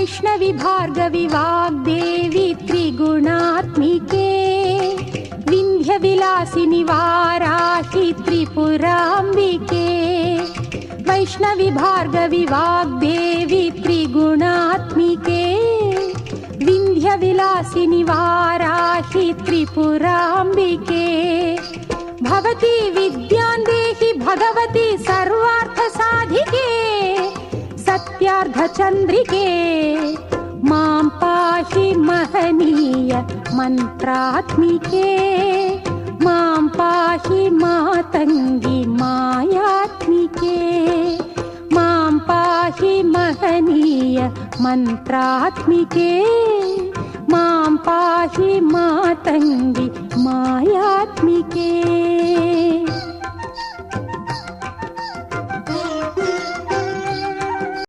वैष्णवी भार्गवी वाग्देवी त्रिगुणात्मिके विन्ध्यविलासिनि वाराहि त्रिपुराम्बिके वैष्णवी भार्गवी वाग्देवी त्रिगुणात्मिके विन्ध्यविलासिनि वाराहि त्रिपुराम्बिके भवती विद्यां देहि भगवती सर्वार्थसाधिके सत्यार्धचन्द्रिके मां पाहि महनीय मन्त्रात्मिके मां पाहि मातङ्गी मायात्मिके मां पाहि महनीय मन्त्रात्मिके मां पाहि मातङ्गी मायात्मिके।